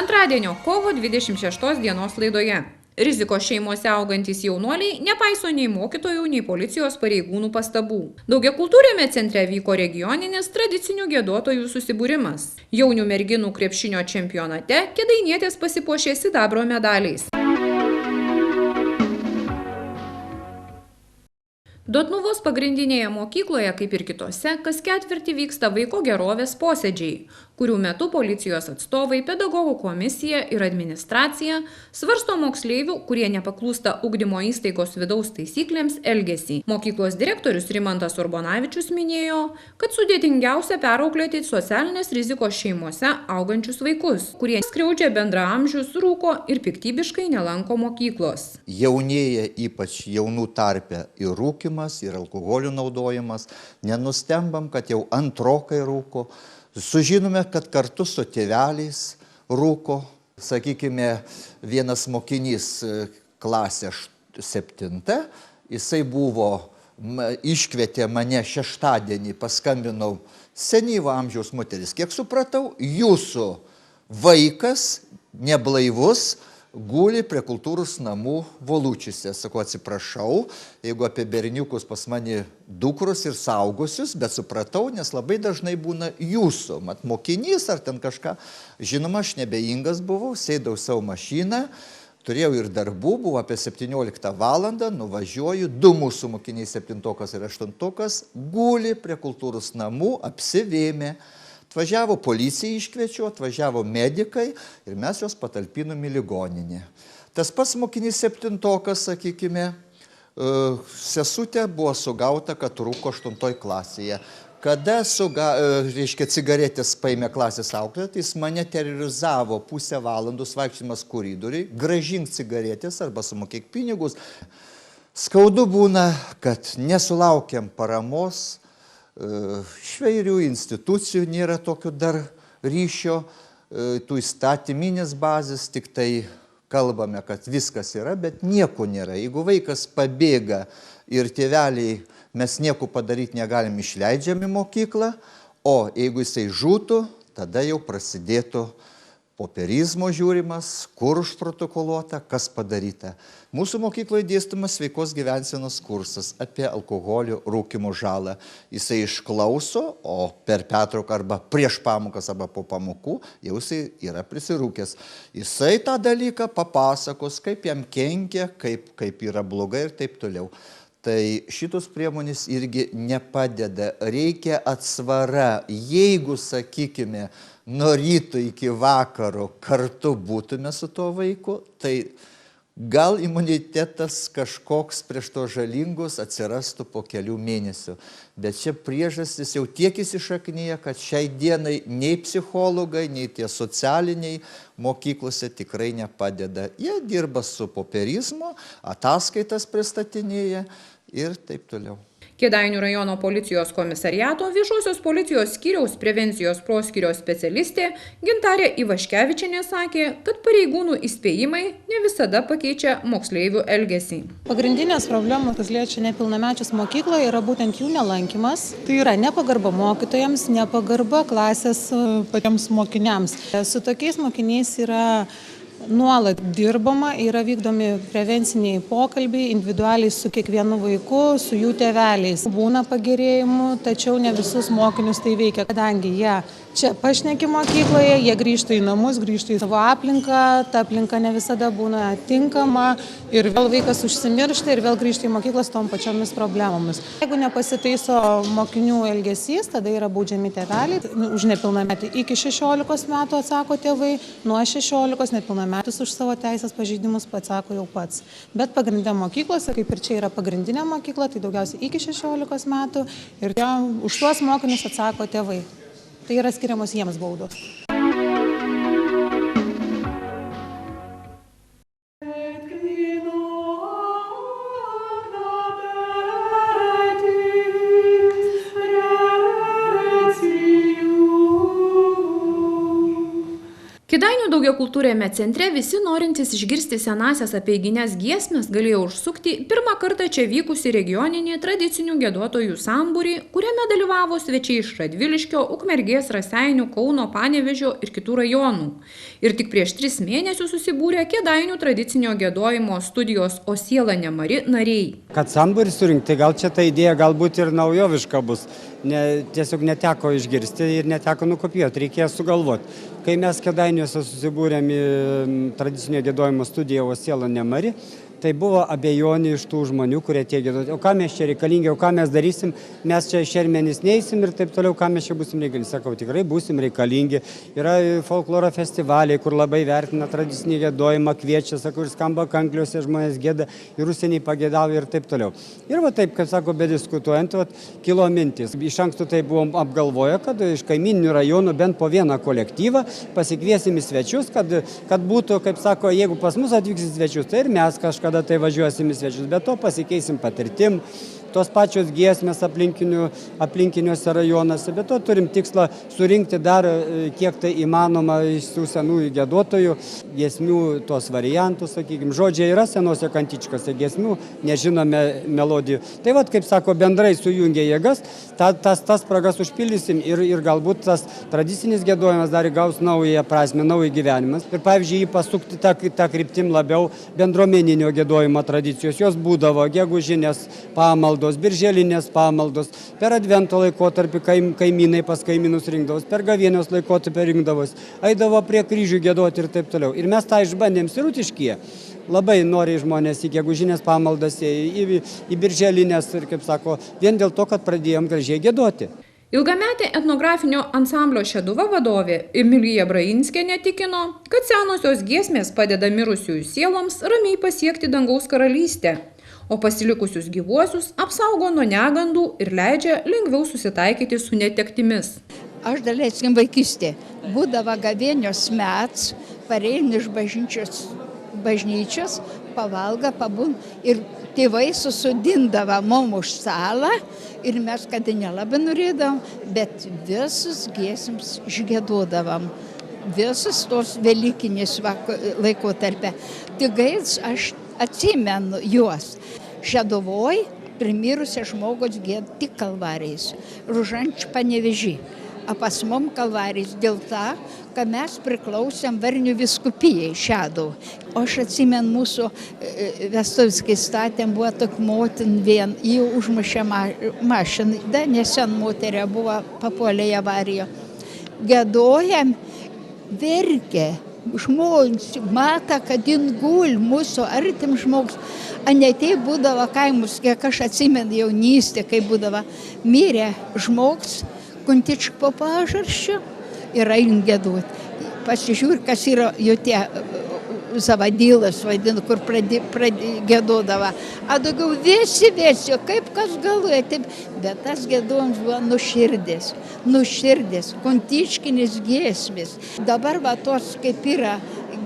Antradienio kovo 26 dienos laidoje. Rizikos šeimose augantys jaunuoliai nepaiso nei mokytojų, nei policijos pareigūnų pastabų. Daugiakultūriame centre vyko regioninis tradicinių giedotojų susibūrimas. Jaunių merginų krepšinio čempionate kėdainietės pasipuošė sidabro medaliais. Dotnuvos pagrindinėje mokykloje, kaip ir kitose, kas ketvirtį vyksta vaiko gerovės posėdžiai, kurių metu policijos atstovai, pedagogų komisija ir administracija svarsto moksleivių, kurie nepaklūsta ugdymo įstaigos vidaus taisyklėms, elgesį. Mokyklos direktorius Rimantas Urbonavičius minėjo, kad sudėtingiausia perauklėti socialinės rizikos šeimose augančius vaikus, kurie skriaudžia bendraamžius, rūko ir piktybiškai nelanko mokyklos. Jaunėja ypač jaunų tarpe ir rūkimas, ir alkoholio naudojimas. Nenustembam, kad jau antrokai rūko. Sužinome, kad kartu su tėveliais rūko. Sakykime, vienas mokinys klasė 7, jisai iškvietė mane šeštadienį, paskambinau, senyvo amžiaus moteris. Kiek supratau, jūsų vaikas neblaivus guli prie kultūros namų Volučiuose. Sakau, atsiprašau, jeigu apie berniukus pas mane dukros ir saugusius, bet supratau, nes labai dažnai būna jūsų. Mat mokinys ar ten kažką. Žinoma, aš nebeingas buvau, sėdau savo mašiną, turėjau ir darbų, buvo apie 17 valandą, nuvažiuoju, 2 mūsų mokiniai, 7 ir 8, guli prie kultūros namų, apsivėmė. Atvažiavo policija iškviečiu, atvažiavo medikai ir mes juos patalpinom į ligoninę. Tas pats mokinys 7, sakykime, sesutė buvo sugauta, kad rūko 8 klasėje. Kada cigaretės paėmė klasės auklėtojas, jis mane terrorizavo pusę valandos vaikščiojimas koridoriui, grąžink cigaretės arba sumokėk pinigus. Skaudu būna, kad nesulaukiam paramos, švairių institucijų nėra tokio dar ryšio, tų įstatyminės bazės, tik tai kalbame, kad viskas yra, bet nieko nėra. Jeigu vaikas pabėga ir tėveliai mes nieko padaryti negalim, išleidžiam į mokyklą, o jeigu jisai žūtų, tada jau prasidėtų popierizmo žiūrimas, kur užprotokoluota, kas padaryta. Mūsų mokykloje dėstomas sveikos gyvensenos kursas apie alkoholio rūkymo žalą. Jisai išklauso, o per pertrauką arba prieš pamokas arba po pamokų jau jisai yra prisirūkęs. Jisai tą dalyką papasakos, kaip jam kenkia, kaip yra blogai ir taip toliau. Tai šitos priemonės irgi nepadeda. Reikia atsvara. Jeigu, sakykime, nuo ryto iki vakaro kartu būtume su tuo vaiku, tai gal imunitetas kažkoks prieš to žalingus atsirastų po kelių mėnesių. Bet čia priežastis jau tiek įsišaknyje, kad šiai dienai nei psichologai, nei tie socialiniai mokyklose tikrai nepadeda. Jie dirba su popierizmu, ataskaitas pristatinėja ir taip toliau. Kėdainių rajono policijos komisariato viešosios policijos skyriaus prevencijos proskyriaus specialistė Gintarė Ivaškevičienė sakė, kad pareigūnų įspėjimai ne visada pakeičia moksleivių elgesį. Pagrindinės problemos, kas liečia nepilnamečius mokykloje, yra būtent jų nelankymas. Tai yra nepagarba mokytojams, nepagarba klasės patiems mokiniams. Su tokiais mokiniais yra nuolat dirbama, yra vykdomi prevenciniai pokalbiai individualiai su kiekvienu vaiku, su jų tėveliais. Būna pagerėjimų, tačiau ne visus mokinius tai veikia, kadangi jie čia pašneki mokykloje, jie grįžta į namus, grįžta į savo aplinką, ta aplinka ne visada būna tinkama ir vėl vaikas užsimiršta ir vėl grįžta į mokyklą su tom pačiomis problemomis. Jeigu nepasitaiso mokinių elgesys, tada yra baudžiami tėveliai. Už nepilnametį iki 16 metų atsako tėvai, nuo 16 nepilnametis už savo teisės pažeidimus atsako jau pats. Bet pagrindinė mokyklose, kaip ir čia yra pagrindinė mokykla, tai daugiausiai iki 16 metų ir už tuos mokinius atsako tėvai. Tai yra skiriamos jiems baudos. Kėdainių daugiakultūrėme centre visi norintys išgirsti senąsias apeigines giesmes galėjo užsukti pirmą kartą čia vykusi regioninį tradicinių giedotojų sambūrį, kuriame dalyvavo svečiai iš Radviliškio, Ukmergės, Raseinių, Kauno, Panevėžio ir kitų rajonų. Ir tik prieš 3 mėnesius susibūrė Kėdainių tradicinio giedojimo studijos O siela nemari nariai. Kad sambūrį surinkti, gal čia ta idėja galbūt ir naujoviška bus. Tiesiog neteko išgirsti ir neteko nukopijuoti, reikėjo sugalvoti. Kai mes Kėdainiuose susibūrėm į tradicinio giedojimo studiją O siela nemari, tai buvo abejonių iš tų žmonių, kurie tie giedoti. O ką mes čia reikalingi, o ką mes darysim, mes čia šermenis neįsim ir taip toliau, ką mes čia būsim reikalingi. Sakau, tikrai būsim reikalingi. Yra folkloro festivaliai, kur labai vertina tradicinį giedojimą, kviečia, sakau, ir skamba kankliuose, žmonės gieda, ir užsieniai pagėdauja ir taip toliau. Ir va taip, kaip sako, bediskutuojant, kilo mintis. Iš anksto tai buvom apgalvoję, kad iš kaimyninių rajonų bent po vieną kolektyvą pasikviesim į svečius, kad būtų, kaip sako, jeigu pas mus atvyks į svečius, tai ir mes kažkada tai važiuosim į svečius, bet to pasikeisim patirtim, tos pačios giesmės aplinkiniuose rajonuose, bet to turim tikslą surinkti dar kiek tai įmanoma iš tų senųjų giedotojų, giesmių tos variantus, sakykime, žodžiai yra senose kantičkose, giesmių nežinome melodijų. Tai vad, kaip sako, bendrai sujungia jėgas, tas spragas užpildysim ir galbūt tas tradicinis giedojimas dar įgaus naują prasmę, naują gyvenimą. Ir pavyzdžiui, jį pasukti tą kryptim labiau bendruomeninio giedojimo tradicijos. Jos būdavo gegužinės pamaldos, birželinės pamaldos, per advento laikotarpį kaimynai pas kaimynus rinkdavos, per gavėnios laikotarpį rinkdavos, eidavo prie kryžių giedoti ir taip toliau. Ir mes tą išbandėm Sirutiškyje. Labai noriai žmonės į gegužinės pamaldas, į birželinės ir, kaip sako, vien dėl to, kad pradėjom gražiai giedoti. Ilgametė etnografinio ansamblio Šeduva vadovė Emilija Brainskienė tikino, kad senosios giesmės padeda mirusiųjų sieloms ramiai pasiekti dangaus karalystę, o pasilikusius gyvuosius apsaugo nuo negandų ir leidžia lengviau susitaikyti su netektimis. Aš daleiskim vaikystė. Būdavo gavėnios metas, pareini iš bažnyčios, pavalga, pabun ir tėvai susodindavo mum už stalą ir mes, kad nelabai norėdavom, bet visus giesmes išgiedodavom. Visus tos velykinės laikotarpę. Tigais aš atsimenu juos. Šeduvoj primirusią žmogus gied tik kalvarijais, Ružanč Panevėžy. O pas mum kalvarijais dėl to, kad mes priklausėm Varnių vyskupijai Šeduvoj. O aš atsimenu mūsų vestuvės, kai statėm, buvo tokia motin vien, jį užmušė mašiną, nesen moterė buvo papuolė į avariją. Giedojam, verkė. Žmonės mata, kad jin gul, mūsų artim žmogus. Anetei būdavo kaimus, kiek aš atsimenu jaunystę, kai būdavo mirė žmogus, kuntičk po pažarščiu ir ein giedoti. Pasižiūrė, kas yra jų tie zavadylas, vadinu, kur giedodavo. A daugiau visi, kaip kas galvoja, taip, bet tas giedojimas buvo nuširdis, kuntičkinis giesmės. Dabar va tos, kaip yra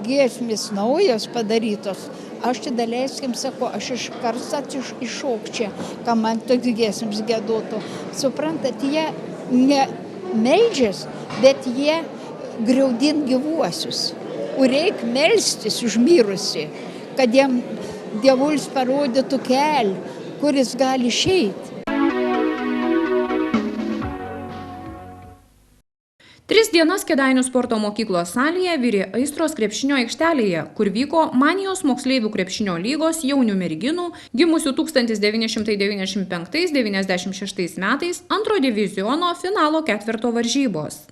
giesmės naujos padarytos, aš čia daleiskim, sako, aš iš karto iššokčia, ką man toks giesmės giedotų. Suprantat, jie ne meldžias, bet jie griaudin gyvuosius. O reik melstis užmirusi, kad jam dievulis parodytų kelią, kuris gali išeiti. 3 dienas Kėdainių sporto mokyklos salėje virė aistros krepšinio aikštelėje, kur vyko Manijos moksleivių krepšinio lygos jaunių merginų, gimusių 1995-96 metais antro diviziono finalo ketverto varžybos.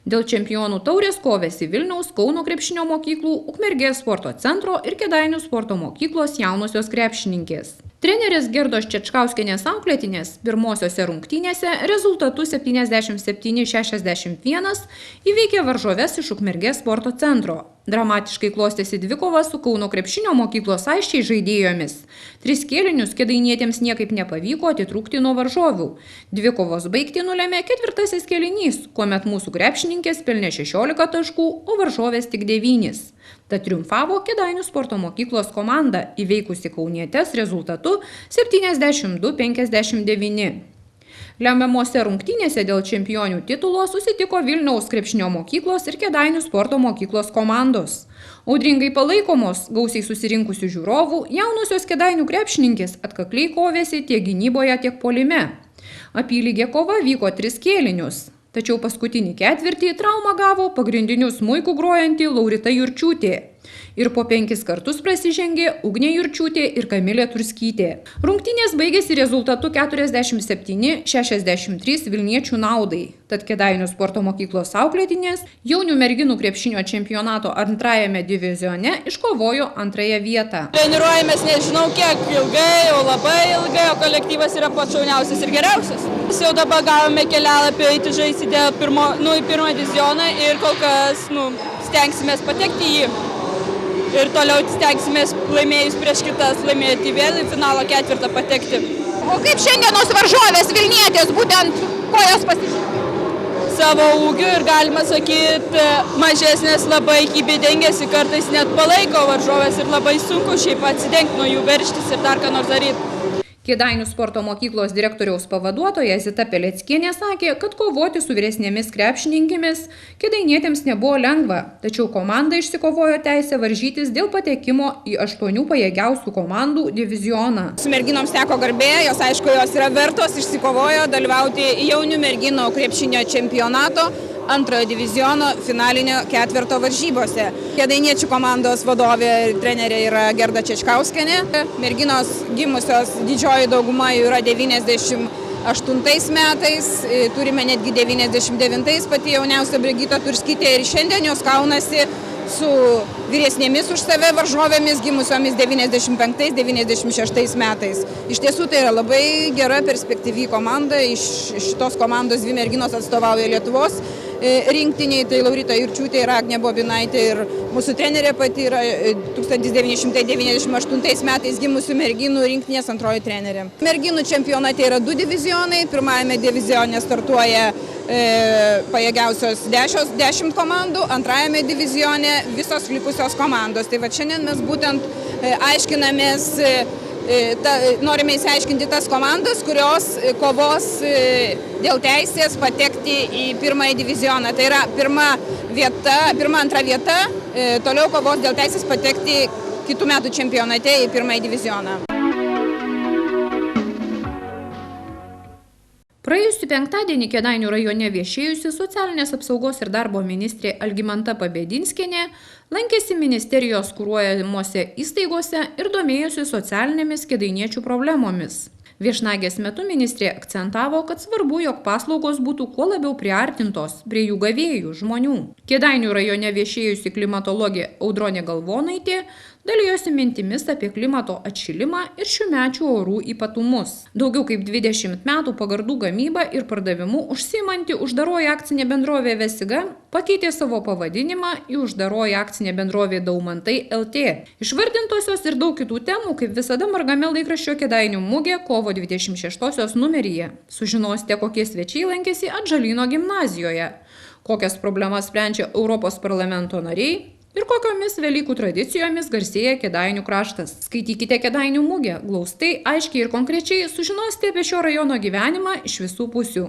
Dėl čempionų taurės kovėsi Vilniaus, Kauno krepšinio mokyklų, Ukmergės sporto centro ir Kėdainių sporto mokyklos jaunosios krepšininkės. Trenerės Gerdos Čečkauskienės auklėtinės pirmosiose rungtynėse rezultatu 77-61 įveikė varžoves iš Ukmergės sporto centro. Dramatiškai klostėsi dvikova su Kauno krepšinio mokyklos aikštės žaidėjomis. 3 kėlinius kėdainietėms niekaip nepavyko atitrūkti nuo varžovių. Dvikovos baigtį nulėmė 4. kėlinys, kuomet mūsų krepšininkės pelnė 16 taškų, o varžovės tik 9. Tad triumfavo Kėdainių sporto mokyklos komanda, įveikusi kaunietes rezultatu 72-59. Lemiamose rungtynėse dėl čempionių titulo susitiko Vilniaus krepšinio mokyklos ir Kėdainių sporto mokyklos komandos. Audringai palaikomos, gausiai susirinkusių žiūrovų, jaunosios Kėdainių krepšininkės atkakliai kovėsi tiek gynyboje, tiek puolime. Apylygė kova vyko 3 kėlinius. Tačiau paskutinį ketvirtį traumą gavo pagrindinių smuikų grojanti Laurita Jurčiūtė. Ir po 5 kartus prasižengė Ugnė Jurčiūtė ir Kamilė Turskytė. Rungtynės baigėsi rezultatu 47-63 Vilniečių naudai. Tad Kėdainių sporto mokyklos auklėtinės jaunių merginų krepšinio čempionato 2 divizione iškovojo 2 vietą. Treniruojamės nežinau kiek ilgai, o labai ilgai, o kolektyvas yra pats šauniausias ir geriausias. Mes jau dabar gavome kelialapį eiti žaisti dėl į 1 divizioną ir kol kas stengsimės patekti į jį. Ir toliau stengsimės laimėjus prieš kitas laimėti vėl į finalo 4 patekti. O kaip šiandienos varžovės Vilnietės, būtent ko jos pasižymė? Savo ūgiu ir galima sakyti, mažesnės labai kibiai dengiasi, kartais net palaiko varžovės ir labai sunku šiaip atsidengti nuo jų, veržtis ir dar ką nors daryti. Kėdainių sporto mokyklos direktoriaus pavaduotoja Zita Peleckienė sakė, kad kovoti su vyresnėmis krepšininkėmis kėdainietėms nebuvo lengva, tačiau komanda išsikovojo teisę varžytis dėl patekimo į 8 pajėgiausių komandų divizioną. Su merginoms teko garbė, jos aišku, jos yra vertos, išsikovojo dalyvauti jaunių merginų krepšinio čempionato 2 diviziono finalinio 4 varžybose. Kėdainiečių komandos vadovė ir trenerė yra Gerda Čečkauskienė. Merginos gimusios didžioji dauguma jų yra 98 metais, turime netgi 99, pati jauniausia Brigita Turskytė ir šiandien jos kaunasi su vyresnėmis už save varžovėmis gimusiomis 95-96 metais. Iš tiesų tai yra labai gera perspektyvi komanda, iš šitos komandos 2 merginos atstovauja Lietuvos rinktiniai, tai Laurita Jurčiūtė ir Agnė Bobinaitė ir mūsų trenerė pati yra 1998 metais gimusių merginų rinktinės 2 trenerė. Merginų čempionate yra 2 divizionai, 1 divizione startuoja pajėgiausios 10 komandų, 2 divizione visos likusios komandos. Tai va šiandien mes būtent aiškinamės, norime įsiaiškinti tas komandas, kurios kovos dėl teisės patekti į 1 divizioną. Tai yra 1-2 vieta, toliau kovos dėl teisės patekti kitų metų čempionate į 1 divizioną. Praėjusį penktadienį Kėdainių rajone viešėjusi socialinės apsaugos ir darbo ministrė Algimanta Pabedinskienė lankėsi ministerijos kuruojamose įstaigose ir domėjosi socialinėmis kėdainiečių problemomis. Viešnagės metu ministrė akcentavo, kad svarbu, jog paslaugos būtų kuo labiau priartintos prie jų gavėjų žmonių. Kėdainių rajone viešėjusi klimatologė Audronė Galvonaitė dalijosi mintimis apie klimato atšilimą ir šiųmečių orų ypatumus. Daugiau kaip 20 metų pagardų gamyba ir pardavimu užsiimanti uždaroji akcinė bendrovė Vesiga pakeitė savo pavadinimą į uždaroji akcinė bendrovė Daumantai LT. Išvardintosios ir daug kitų temų, kaip visada margame laikraščio Kėdainių mugė kovo 26 numeryje. Sužinosite, kokie svečiai lankėsi Atžalyno gimnazijoje, kokias problemas sprendžia Europos parlamento nariai ir kokiomis Velykų tradicijomis garsėja Kėdainių kraštas. Skaitykite Kėdainių mugę, glaustai, aiškiai ir konkrečiai sužinosite apie šio rajono gyvenimą iš visų pusių.